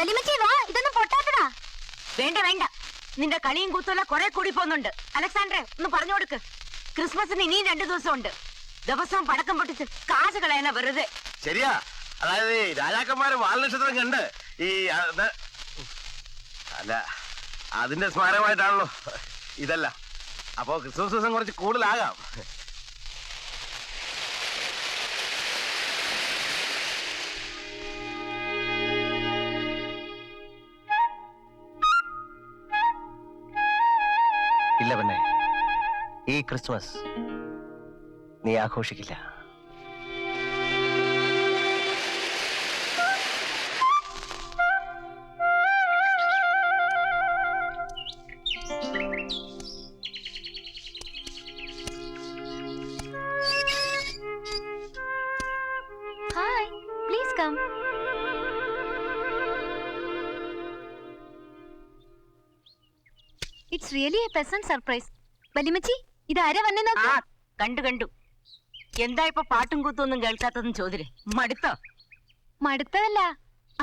വലിയമ്മച്ചി വാ, ഇതൊന്നും പൊട്ടാത്തതാ. വേണ്ട വേണ്ട, നിന്റെ കളിയും കൂത്തുള്ള കുറെ കൂടി പോകുന്നുണ്ട്. അലക്സാണ്ടറെ ഒന്ന് പറഞ്ഞു കൊടുക്ക്. ക്രിസ്മസിന് ഇനിയും 2 ദിവസം ഉണ്ട്. ദിവസവും പടക്കം പൊട്ടിച്ച് കാശ് കളയണ വെറുതെ. ശരിയാ, അതായത് രാജാക്കന്മാര് വാൽനക്ഷത്രം കണ്ട് ഈ അല്ല അതിന്റെ സ്മാരകമായിട്ടാണല്ലോ ഇതല്ല. അപ്പോ ക്രിസ്മസ് ദിവസം കുറച്ച് കൂടുതലാകാം. ഇല്ല പെണ്ണെ, ഈ ക്രിസ്മസ് നീ ആഘോഷിക്കില്ല. Hi, please come. It's really a pleasant surprise. വലിയമ്മച്ചി, ഇത് ആരാ വന്നേ നോക്ക്. കണ്ടു കണ്ടു. എന്താ ഇപ്പൊ പാട്ടും കൂത്തും ഒന്നും കേൾക്കാത്തതെന്ന് ചോദിരേ. മടുത്തോ? മടുത്തതല്ല,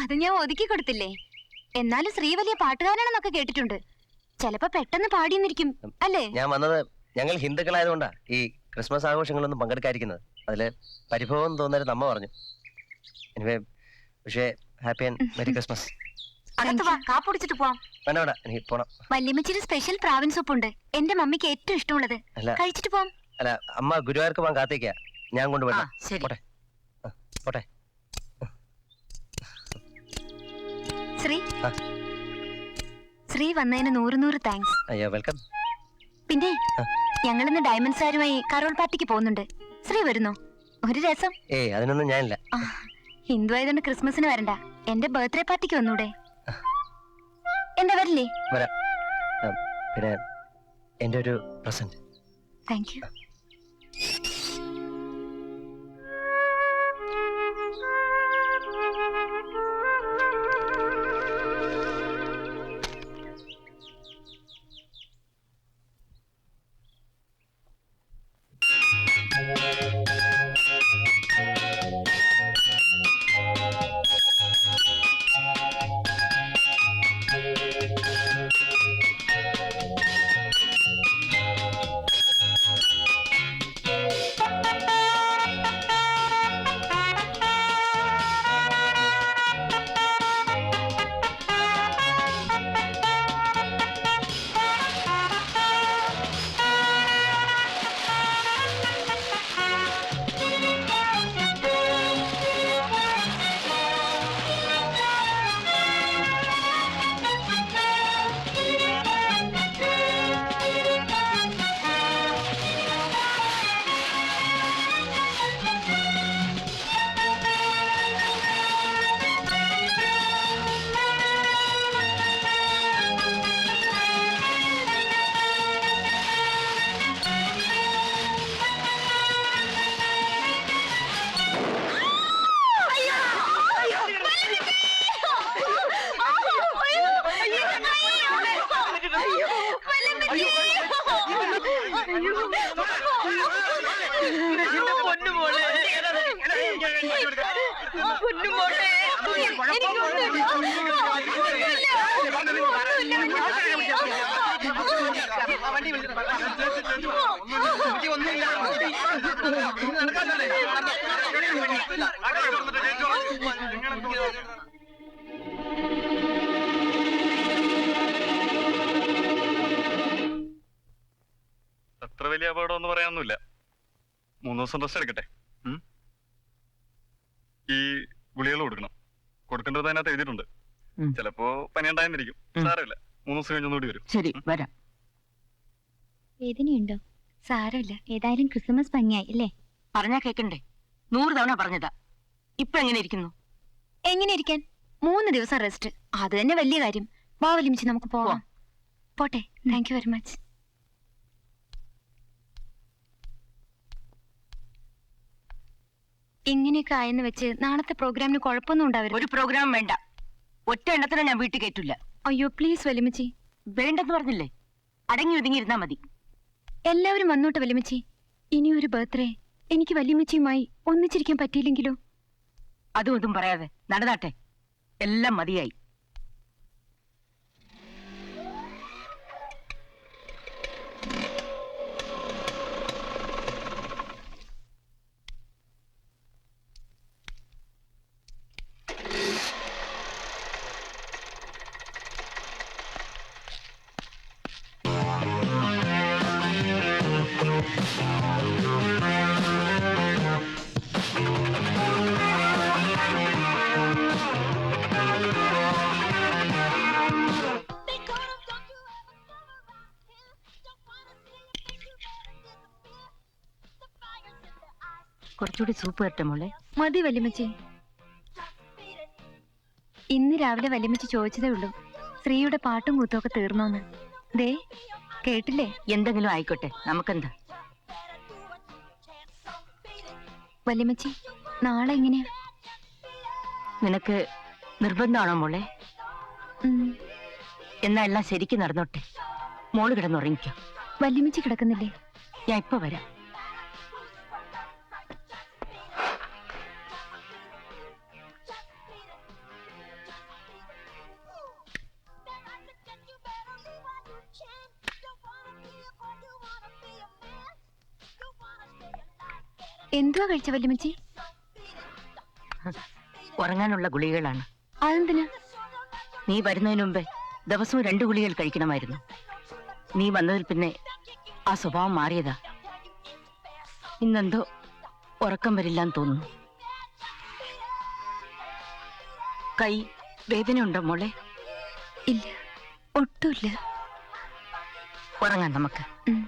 അത് ഞാൻ ഒതുക്കി കൊടുത്തില്ലേ. എന്നാലും ശ്രീ വലിയ പാട്ടുകാരാണെന്നൊക്കെ കേട്ടിട്ടുണ്ട്. ചിലപ്പോ പെട്ടെന്ന് പാടിയെന്നിരിക്കും അല്ലേ? ഞാൻ വന്നത് ഞങ്ങൾ ഹിന്ദുക്കളായതുകൊണ്ടാ ഈ ക്രിസ്മസ് ആഘോഷങ്ങളൊന്നും പങ്കെടുക്കാതിരിക്കുന്നത്. അതില് പരിഭവം തോന്നരുത് അമ്മ പറഞ്ഞു. എനിവേ, പക്ഷേ ഹാപ്പി ആൻഡ് മെരി ക്രിസ്മസ്. കാപ്പൊടിച്ചിട്ട് പോവാം. വേണ്ട വേണ്ട, എനിക്ക് പോണം. വല്യമ്മച്ചിയുടെ സ്പെഷ്യൽ പ്രാവൻ സൂപ്പ് ഉണ്ട്, എന്റെ മമ്മിക്ക് ഏറ്റവും ഇഷ്ടമുള്ളത്. കഴിച്ചിട്ട് പോവാം. അല്ല, അമ്മ ഗുരുവായൂർക്ക് പോകാൻ കാത്തേക്കാ, ഞാൻ കൊണ്ടുപോയി. പോട്ടെ പോട്ടെ. ശ്രീ ശ്രീ വന്നതിന് 100 താങ്ക്സ്. അയ്യോ, വെൽക്കം. പിന്നെ ഞങ്ങളിന്ന് ഡയമണ്ട് സാരുമായി കരോൾ പാർട്ടിക്ക് പോകുന്നുണ്ട്. ശ്രീ വരുന്നോ? ഒരു രസം. അതിനൊന്നും ഞാനില്ല. ഹിന്ദു ആയതുകൊണ്ട് ക്രിസ്മസിന് വരണ്ട, എന്റെ ബർത്ത്ഡേ പാർട്ടിക്ക് വന്നൂടെ? എന്താ വരില്ലേ? വരാം. പിന്നെ എന്റെ ഒരു പ്രസന്റ്. Thank you. അത്ര വലിയ അപകടം പറയാനൊന്നുമില്ല. 3 ദിവസം റെസ്റ്റ് എടുക്കട്ടെ. ഈ ഗുളികൾ കൊടുക്കണം. കൊടുക്കേണ്ടത് അതിനകത്ത് എഴുതിയിട്ടുണ്ട്. ചിലപ്പോ പനി ഉണ്ടായിരിക്കും. സാരമില്ല, 3 ദിവസം കഴിഞ്ഞൊന്നുകൂടി വരും. ശരി, വരാം. വേദനയുണ്ടോ? സാരമില്ല, ഏതായാലും ക്രിസ്മസ് ഭംഗിയായി അല്ലേ? പറഞ്ഞാ കേക്കണ്ടേ? 100 തവണ പറഞ്ഞതാ. ഇപ്പൊ എങ്ങനെ ഇരിക്കുന്നു? എങ്ങനെ ഇരിക്കാൻ? 3 ദിവസം റെസ്റ്റ്, അത് തന്നെ വലിയ കാര്യം. വാ വലിയമ്മച്ചി, നമുക്ക് പോവാം. പോട്ടെ. Thank you very much. ഇങ്ങനെയൊക്കെ ആയെന്ന് വെച്ച് നാളത്തെ പ്രോഗ്രാമിന് കുഴപ്പമൊന്നും ഉണ്ടാവരുത്. ഒരു പ്രോഗ്രാം വേണ്ട. ഒറ്റ എണ്ണത്തിന് ഞാൻ വീട്ടിൽ കയറ്റില്ല. അയ്യോ പ്ലീസ് വലിയമ്മച്ചി. വേണ്ടെന്ന് പറഞ്ഞില്ലേ? അടങ്ങി ഒതുങ്ങിയിരുന്നാ മതി. എല്ലാവരും വന്നോട്ടെ വലിയമ്മച്ചി. ഇനിയൊരു ബർത്ത്ഡേ എനിക്ക് വലിയമ്മച്ചിയുമായി ഒന്നിച്ചിരിക്കാൻ പറ്റിയില്ലെങ്കിലോ? അതും ഇതും പറയാതെ നടന്നാട്ടെ. എല്ലാം മതിയായി. കുറച്ചുകൂടി സൂപ്പ് തരട്ടെ മോളെ. മതി വല്യമ്മച്ചി. ഇന്ന് രാവിലെ വല്യമ്മച്ചി ചോദിച്ചതേ ഉള്ളൂ ശ്രീയുടെ പാട്ടും കൂത്തൊക്കെ തീർന്നോന്ന്. ദേ കേട്ടില്ലേ? എന്തെങ്കിലും ആയിക്കോട്ടെ, നമുക്കെന്താ. വല്യമ്മച്ചി നാളെ എങ്ങനെയാ? നിനക്ക് നിർബന്ധമാണോ മോളെ? ഉം, എന്നാ എല്ലാം ശരിക്കും നടന്നോട്ടെ. മോള് കിടന്നുറങ്ങിക്കോ. വല്യമ്മച്ചി കിടക്കുന്നില്ലേ? ഞാൻ ഇപ്പൊ വരാം. എന്തുവാ കഴിച്ച വല്യമ്മച്ചി? ഉറങ്ങാനുള്ള ഗുളികകളാണ്. അതെന്തിനാ? നീ വരുന്നതിന് മുമ്പേ ദിവസവും 2 ഗുളികകൾ കഴിക്കണമായിരുന്നു. നീ വന്നതിൽ പിന്നെ ആ സ്വഭാവം മാറിയതാ. ഇന്നെന്തോ ഉറക്കം വരില്ലാന്ന് തോന്നുന്നു. കൈ വേദനയുണ്ടോ മോളെ? ഇല്ല, ഒട്ടുമില്ല. ഉറങ്ങാൻ നമുക്ക്. ഉം.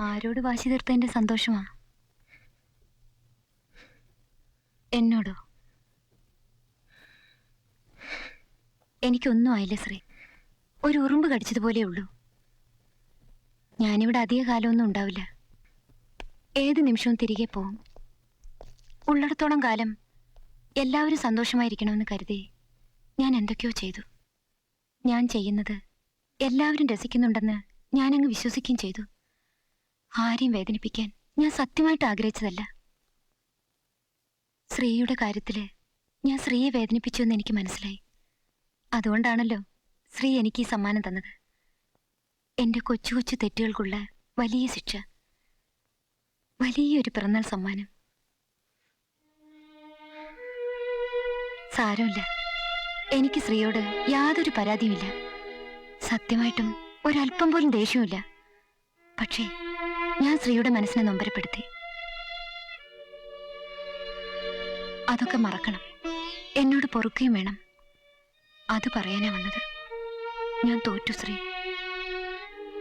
ആരോട് വാശി തീർത്തതിന്റെ സന്തോഷമാ? എന്നോടോ? എനിക്കൊന്നും ആയില്ല ശ്രീ. ഒരു ഉറുമ്പ് കടിച്ചതുപോലെ ഉള്ളൂ. ഞാനിവിടെ അധിക കാലമൊന്നും ഉണ്ടാവില്ല. ഏത് നിമിഷവും തിരികെ പോവും. ഉള്ളിടത്തോളം കാലം എല്ലാവരും സന്തോഷമായിരിക്കണമെന്ന് കരുതി ഞാൻ എന്തൊക്കെയോ ചെയ്തു. ഞാൻ ചെയ്യുന്നത് എല്ലാവരും രസിക്കുന്നുണ്ടെന്ന് ഞാനങ്ങ് വിശ്വസിക്കുകയും ചെയ്തു. ആരെയും വേദനിപ്പിക്കാൻ ഞാൻ സത്യമായിട്ട് ആഗ്രഹിച്ചതല്ല. ശ്രീയുടെ കാര്യത്തില് ഞാൻ ശ്രീയെ വേദനിപ്പിച്ചു എന്ന് എനിക്ക് മനസ്സിലായി. അതുകൊണ്ടാണല്ലോ ശ്രീ എനിക്ക് ഈ സമ്മാനം തന്നത്. എന്റെ കൊച്ചു കൊച്ചു തെറ്റുകൾക്കുള്ള വലിയ ശിക്ഷ, വലിയൊരു പിറന്നാൾ സമ്മാനം. സാരമില്ല, എനിക്ക് ശ്രീയോട് യാതൊരു പരാതിയുമില്ല. സത്യമായിട്ടും ഒരല്പം പോലും ദേഷ്യമില്ല. പക്ഷേ ഞാൻ ശ്രീയുടെ മനസ്സിനെ നൊമ്പരപ്പെടുത്തി. അതൊക്കെ മറക്കണം. എന്നോട് പൊറുക്കുകയും വേണം. അത് പറയാനാ വന്നത്. ഞാൻ തോറ്റു ശ്രീ.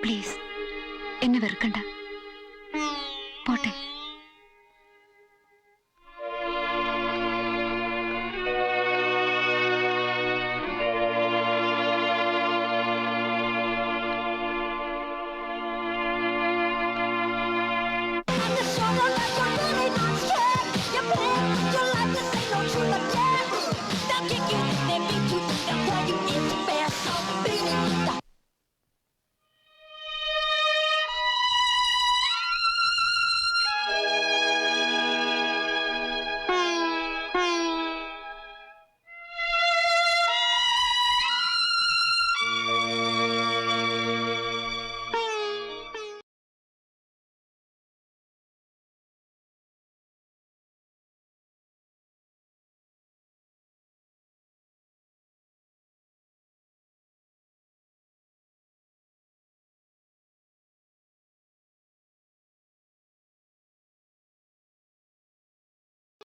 പ്ലീസ് എന്നെ വെറുക്കണ്ട. പോട്ടെ.